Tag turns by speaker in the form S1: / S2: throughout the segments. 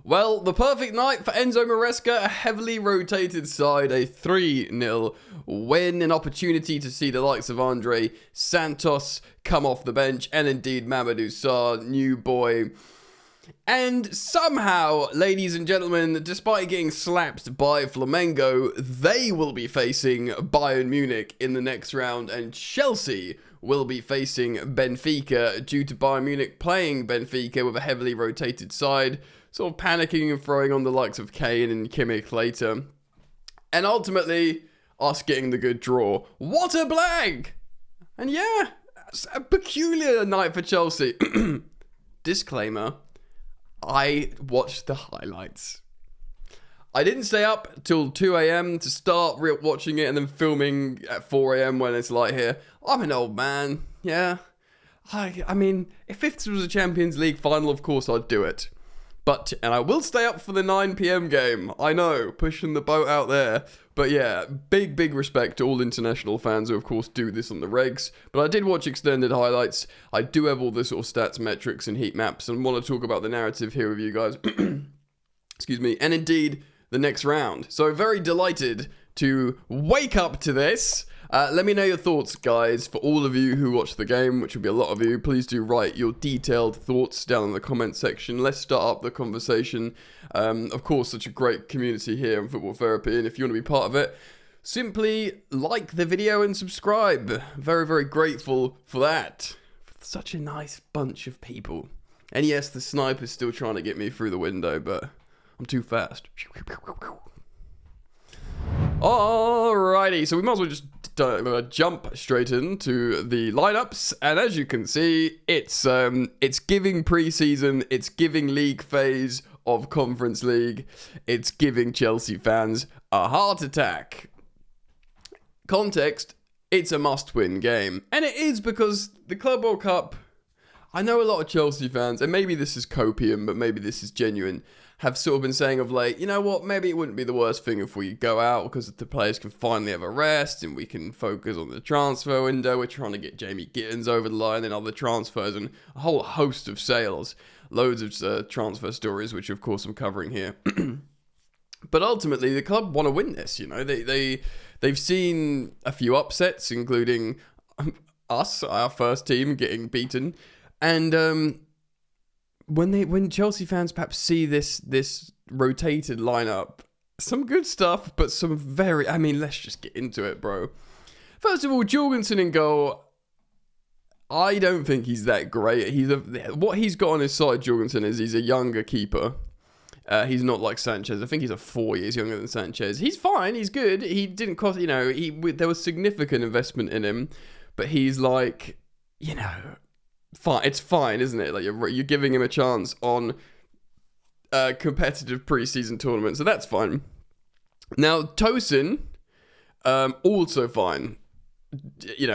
S1: Well, the perfect night for Enzo Maresca, a heavily rotated side, a 3-0 win, an opportunity to see the likes of Andre Santos come off the bench, and indeed Mamadou Sarr, new boy. And somehow, ladies and gentlemen, despite getting slapped by Flamengo, they will be facing Bayern Munich in the next round, and Chelsea will be facing Benfica due to Bayern Munich playing Benfica with a heavily rotated side, sort of panicking and throwing on the likes of Kane and Kimmich later. And ultimately, us getting the good draw. What a blag! And yeah, it's a peculiar night for Chelsea. Disclaimer, I watched the highlights. I didn't stay up till 2 a.m. to start watching it and then filming at 4 a.m. when it's light here. I'm an old man, yeah. I mean, if this was a Champions League final, of course I'd do it. And I will stay up for the 9 p.m. game. I know, pushing the boat out there. But yeah, big respect to all international fans who, of course, do this on the regs. But I did watch extended highlights. I do have all the sort of stats, metrics, and heat maps, and want to talk about the narrative here with you guys. Excuse me. And indeed, the next round. So very delighted to wake up to this. Let me know your thoughts, guys. For all of you who watch the game, which will be a lot of you, please do write your detailed thoughts down in the comment section. Let's start up the conversation. Of course, such a great community here in Football Therapy, and if you want to be part of it, simply like the video and subscribe. Very grateful for that. Such a nice bunch of people. And yes, the sniper's still trying to get me through the window, but I'm too fast. Alrighty, so we might as well just jump straight into the lineups, and as you can see, it's giving pre-season, it's giving league phase of Conference League, it's giving Chelsea fans a heart attack. Context, it's a must-win game, and it is because the Club World Cup, I know a lot of Chelsea fans, and maybe this is copium, but maybe this is genuine, have sort of been saying of late, you know what, maybe it wouldn't be the worst thing if we go out because the players can finally have a rest and we can focus on the transfer window. We're trying to get Jamie Gittins over the line and other transfers and a whole host of sales. Loads of transfer stories, which of course I'm covering here. But ultimately, the club want to win this, you know. They've seen a few upsets, including us, our first team, getting beaten. And when Chelsea fans perhaps see this rotated lineup, some good stuff, but some let's just get into it, bro. First of all, Jorgensen in goal. I don't think he's that great. What he's got on his side, Jorgensen, is he's a younger keeper. He's not like Sanchez. I think he's 4 years younger than Sanchez. He's fine. He's good. He didn't cost, there was significant investment in him, but he's like, fine. It's fine, isn't it? Like you're giving him a chance on a competitive preseason tournament, so that's fine. Now Tosin, also fine.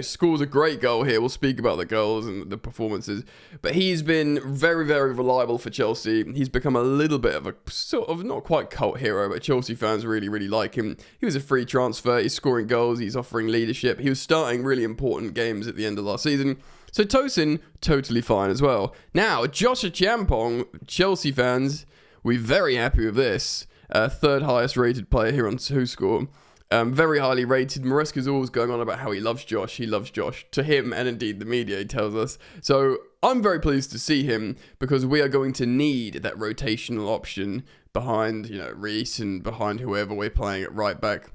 S1: Scores a great goal here. We'll speak about the goals and the performances, but he's been very reliable for Chelsea. He's become a little bit of a sort of not quite cult hero, but Chelsea fans really like him. He was a free transfer. He's scoring goals. He's offering leadership. He was starting really important games at the end of last season. So Tosin, totally fine as well. Now, Joshua Champong, Chelsea fans, we're very happy with this. Third highest rated player here on WhoScore. Very highly rated. Maresca's always going on about how he loves Josh. He loves Josh. To him, and indeed the media, he tells us. So I'm very pleased to see him because we are going to need that rotational option behind, Reece and behind whoever we're playing at right back.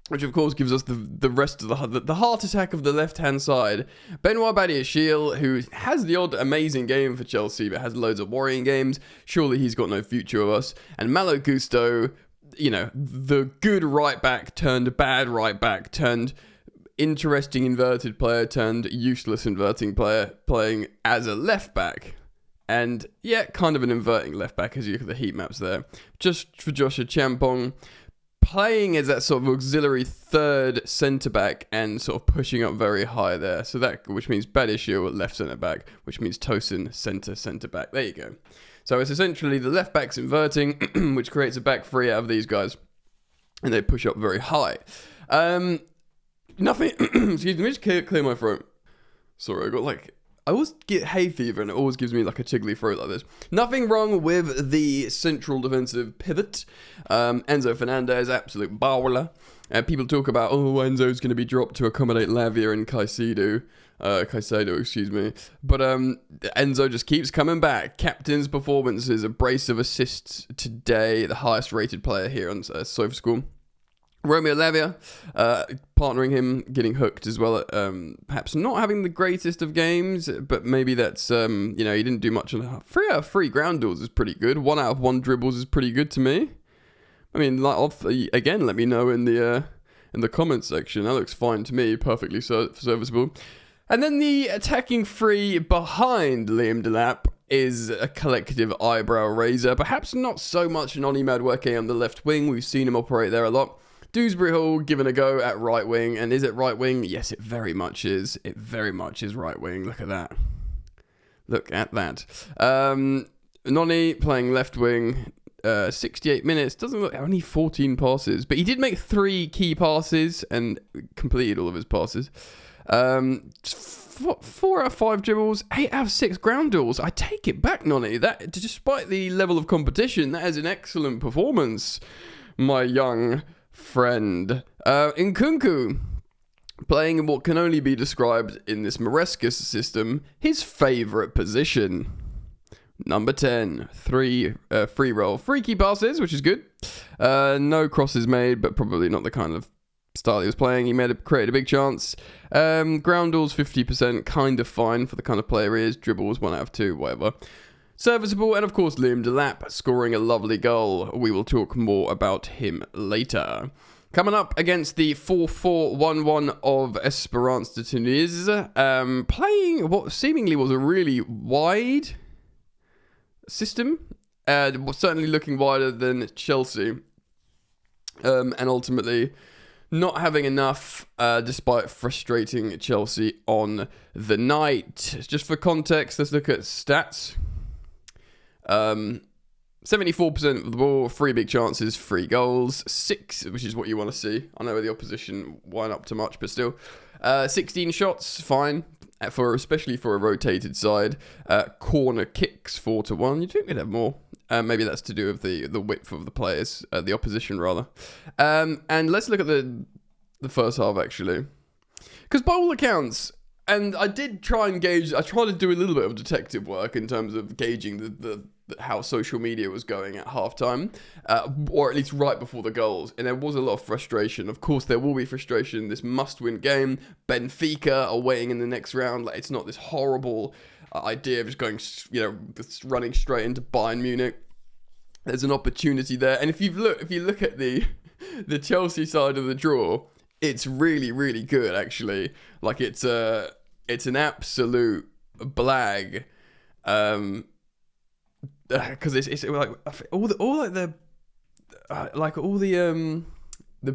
S1: Which, of course, gives us the rest of the heart attack of the left-hand side. Benoit Badiashile, who has the odd amazing game for Chelsea, but has loads of worrying games. Surely he's got no future with us. And Malo Gusto, the good right-back turned bad right-back turned interesting inverted player turned useless inverting player playing as a left-back. And, yeah, kind of an inverting left-back as you look at the heat maps there. Just for Joshua Champong, playing as that sort of auxiliary third centre-back and sort of pushing up very high there. So which means Badiashile at left centre-back, which means Tosin centre-back. There you go. So it's essentially the left-back's inverting, which creates a back three out of these guys. And they push up very high. Nothing... Excuse me, let me just clear my throat. Sorry, I got I always get hay fever and it always gives me like a tickly throat like this. Nothing wrong with the central defensive pivot. Enzo Fernandez, absolute baller. People talk about, Enzo's going to be dropped to accommodate Lavia and Caicedo, excuse me. But Enzo just keeps coming back. Captain's performances, a brace of assists today, the highest rated player here on SofaScore. Romeo Lavia, partnering him, getting hooked as well. Perhaps not having the greatest of games, but maybe that's, he didn't do much on 3 out of 3 ground duels is pretty good. 1 out of 1 dribbles is pretty good to me. I mean, again, let me know in the comments section. That looks fine to me, perfectly serviceable. And then the attacking 3 behind Liam Delap is a collective eyebrow raiser. Perhaps not so much Noni Madueke on the left wing. We've seen him operate there a lot. Dewsbury Hall given a go at right wing. And is it right wing? Yes, it very much is. It very much is right wing. Look at that. Look at that. Noni playing left wing. 68 minutes. Doesn't look... Only 14 passes. But he did make 3 key passes and completed all of his passes. 4 out of 5 dribbles. 8 out of 6 ground duels. I take it back, Noni. That, despite the level of competition, that is an excellent performance, my young friend. Nkunku, playing in what can only be described in this Maresca system, his favourite position. Number 10, free roll. 3 key passes, which is good. No crosses made, but probably not the kind of style he was playing. He created a big chance. Ground duels, 50%, kind of fine for the kind of player he is. Dribbles, 1 out of 2, whatever. Serviceable, and of course Liam Delap scoring a lovely goal. We will talk more about him later. Coming up against the 4-4-1-1 of Esperance de Tunis, playing what seemingly was a really wide system, certainly looking wider than Chelsea, and ultimately not having enough, despite frustrating Chelsea on the night. Just for context, let's look at stats. 74% of the ball, 3 big chances, 3 goals, 6, which is what you want to see. I know the opposition weren't up to much, but still. 16 shots, fine, especially for a rotated side. Corner kicks, 4-1. You'd think we'd have more. Maybe that's to do with the width of the players, the opposition rather. And let's look at the first half, actually. Because by all accounts, and I did try and gauge, I tried to do a little bit of detective work in terms of gauging the how social media was going at halftime, or at least right before the goals, and there was a lot of frustration. Of course, there will be frustration in this must-win game. Benfica are waiting in the next round. Like, it's not this horrible idea of just going, running straight into Bayern Munich. There's an opportunity there, and if you look at the Chelsea side of the draw, it's really, really good actually. Like it's an absolute blag. Because it's like all the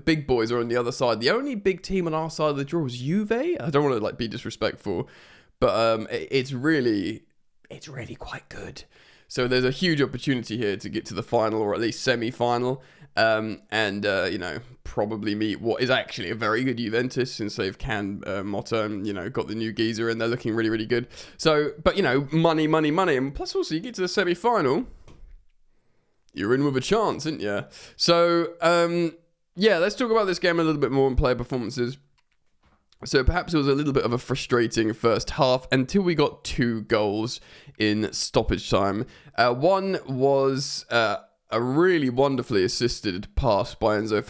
S1: big boys are on the other side. The only big team on our side of the draw is Juve. I don't want to be disrespectful, but it's really quite good. So there's a huge opportunity here to get to the final, or at least semi-final, and probably meet what is actually a very good Juventus, since they've canned Motta and got the new geezer and they're looking really, really good. So, but money, and plus also you get to the semi-final, you're in with a chance, aren't you? So, let's talk about this game a little bit more and player performances. So perhaps it was a little bit of a frustrating first half until we got 2 goals in stoppage time. One was a really wonderfully assisted pass by Enzo.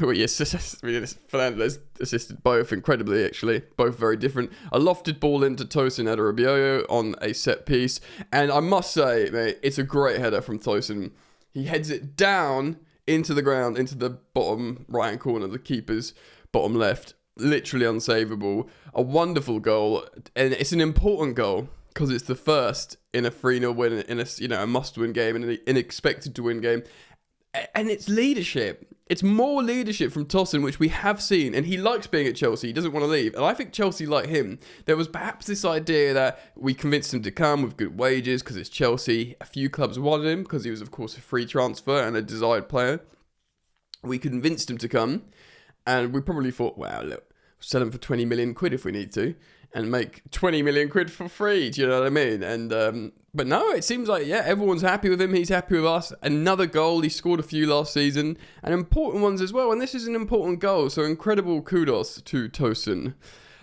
S1: Fernandez assisted both incredibly, actually. Both very different. A lofted ball into Tosin Adarabioyo on a set piece. And I must say, mate, it's a great header from Tosin. He heads it down into the ground, into the bottom right-hand corner, the keeper's bottom left. Literally unsavable. A wonderful goal, and it's an important goal because it's the first in a 3-0 win in a must-win game, in an expected to win game, and it's leadership. It's more leadership from Tosin, which we have seen, and he likes being at Chelsea. He doesn't want to leave, and I think Chelsea like him. There was perhaps this idea that we convinced him to come with good wages because it's Chelsea. A few clubs wanted him because he was, of course, a free transfer and a desired player. We convinced him to come, and we probably thought, wow, look, sell him for 20 million quid if we need to. and make 20 million quid for free. Do you know what I mean? And but no, it seems like, yeah, everyone's happy with him. He's happy with us. Another goal. He scored a few last season, and important ones as well. And this is an important goal. So incredible kudos to Tosin.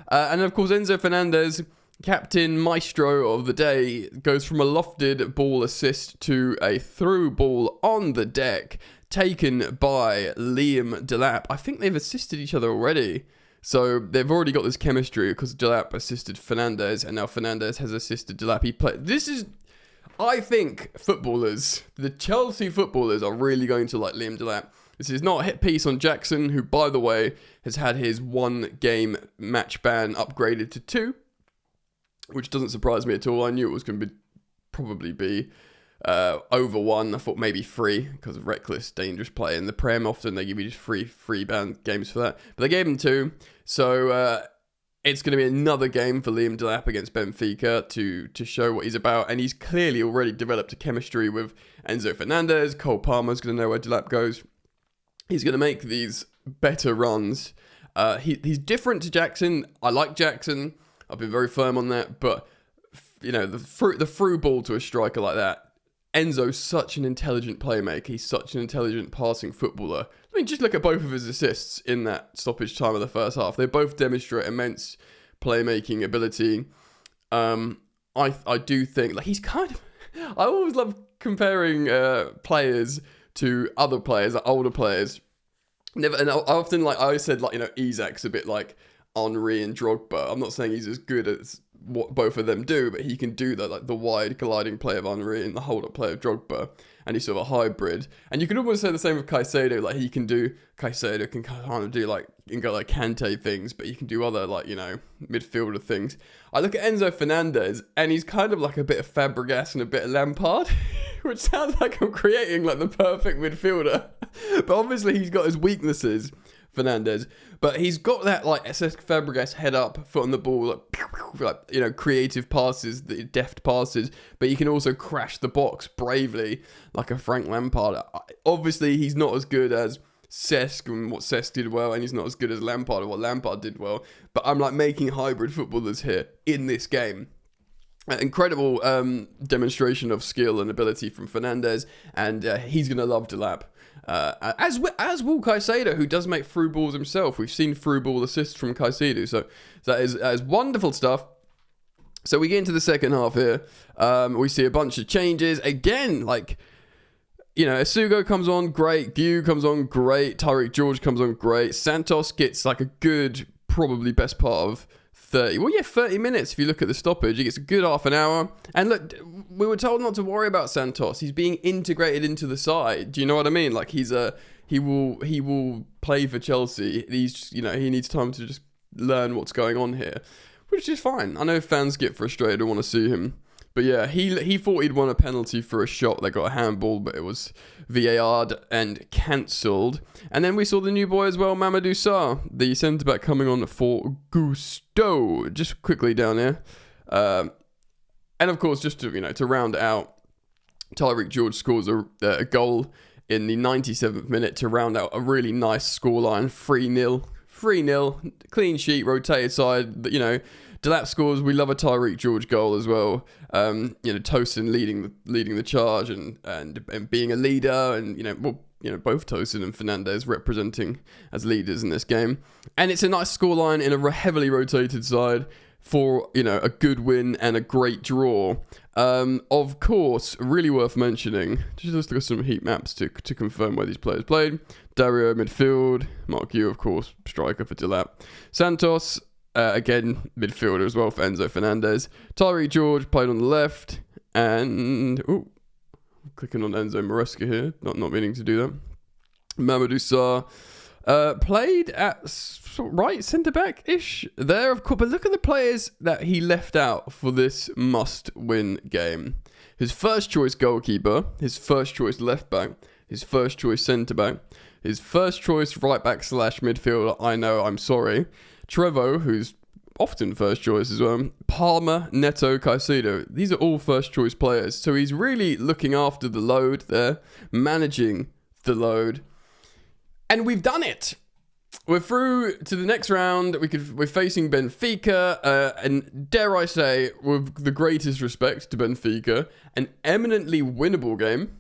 S1: And of course, Enzo Fernandez, captain maestro of the day, goes from a lofted ball assist to a through ball on the deck, taken by Liam Delap. I think they've assisted each other already. So they've already got this chemistry because Delap assisted Fernandez, and now Fernandez has assisted Delap. This is, I think, footballers, the Chelsea footballers are really going to like Liam Delap. This is not a hit piece on Jackson, who, by the way, has had his 1 game match ban upgraded to 2, which doesn't surprise me at all. I knew it was going to probably be over 1. I thought maybe 3 because of reckless, dangerous play. In the Prem, often they give you just free ban games for that. But they gave him 2. So it's going to be another game for Liam Delap against Benfica to show what he's about. And he's clearly already developed a chemistry with Enzo Fernandez. Cole Palmer's going to know where Delap goes. He's going to make these better runs. He's different to Jackson. I like Jackson. I've been very firm on that. But, you know, the through ball to a striker like that, Enzo's such an intelligent playmaker. He's such an intelligent passing footballer. I mean, just look at both of his assists in that stoppage time of the first half. They both demonstrate immense playmaking ability. I do think, like, he's kind of... I always love comparing players to other players, like older players. And I often, like, I said, like, you know, Isak's a bit like Henry and Drogba. I'm not saying he's as good as what both of them do, but he can do that, like the wide gliding play of Henry and the hold-up play of Drogba, and he's sort of a hybrid. And you could almost say the same with Caicedo. Like, Caicedo can kind of do, like, you can go like Kante things, but he can do other, like, you know, midfielder things. I look at Enzo Fernandez, and he's kind of like a bit of Fabregas and a bit of Lampard, which sounds like I'm creating, like, the perfect midfielder. But obviously he's got his weaknesses, Fernandez, but he's got that, like, SS Fabregas head up, foot on the ball, like, you know, creative passes, the deft passes, but he can also crash the box bravely, like a Frank Lampard. Obviously, he's not as good as Cesc and what Cesc did well, and he's not as good as Lampard and what Lampard did well, but I'm, like, making hybrid footballers here in this game. Incredible demonstration of skill and ability from Fernandez, and he's going to love Delap. As will Caicedo, who does make through balls himself. We've seen through ball assists from Caicedo, so that is wonderful stuff. So we get into the second half here. We see a bunch of changes. Again, like, you know, Asugo comes on, great. Guiu comes on, great. Tyreek George comes on, great. Santos gets, like, a good, probably best part of 30 minutes if you look at the stoppage. He gets a good half an hour. And look, we were told not to worry about Santos. He's being integrated into the side. Do you know what I mean? Like, he will play for Chelsea. He's, you know, he needs time to just learn what's going on here, which is fine. I know fans get frustrated and want to see him. But yeah, he thought he'd won a penalty for a shot. They got a handball, but it was VAR'd and cancelled. And then we saw the new boy as well, Mamadou Sarr, the centre-back coming on for Gusto. Just quickly down here. And of course, just to round it out, Tyreek George scores a goal in the 97th minute to round out a really nice scoreline, 3-0. 3-0, clean sheet, rotated side, you know. Delap scores. We love a Tyreek George goal as well. Tosin leading the charge and being a leader, and both Tosin and Fernandez representing as leaders in this game. And it's a nice scoreline in a heavily rotated side for a good win and a great draw. Of course, really worth mentioning. Just look at some heat maps to confirm where these players played. Dario midfield, Mark Guiu, of course, striker for Delap. Santos. Again, midfielder as well for Enzo Fernandez. Tyreek George played on the left. And, clicking on Enzo Maresca here. Not meaning to do that. Mamadou Sarr played at right centre-back-ish there, of course. But look at the players that he left out for this must-win game. His first choice goalkeeper. His first choice left-back. His first choice centre-back. His first choice right-back / midfielder. I know, I'm sorry. Trevo, who's often first choice as well. Palmer, Neto, Caicedo. These are all first choice players. So he's really looking after the load there, managing the load. And we've done it. we're through to the next round. We're facing Benfica, and dare I say, with the greatest respect to Benfica, an eminently winnable game.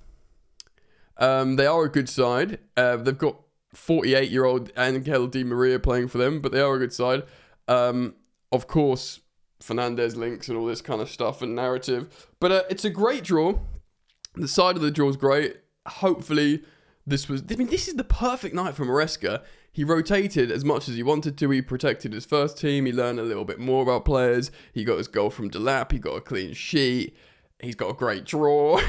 S1: They are a good side. They've got 48-year-old Angel Di Maria playing for them, but they are a good side. Of course, Fernandez links and all this kind of stuff and narrative. But it's a great draw. The side of the draw is great. Hopefully, this is the perfect night for Maresca. He rotated as much as he wanted to. He protected his first team. He learned a little bit more about players. He got his goal from Delap. He got a clean sheet. He's got a great draw.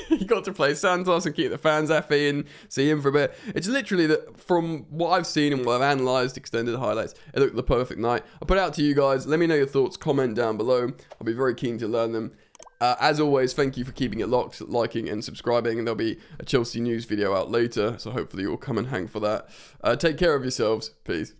S1: He got to play Santos and keep the fans happy and see him for a bit. It's literally that from what I've seen and what I've analysed, extended highlights, it looked the perfect night. I'll put it out to you guys. Let me know your thoughts. Comment down below. I'll be very keen to learn them. As always, thank you for keeping it locked, liking and subscribing, and there'll be a Chelsea news video out later, so hopefully you'll come and hang for that. Take care of yourselves. Peace.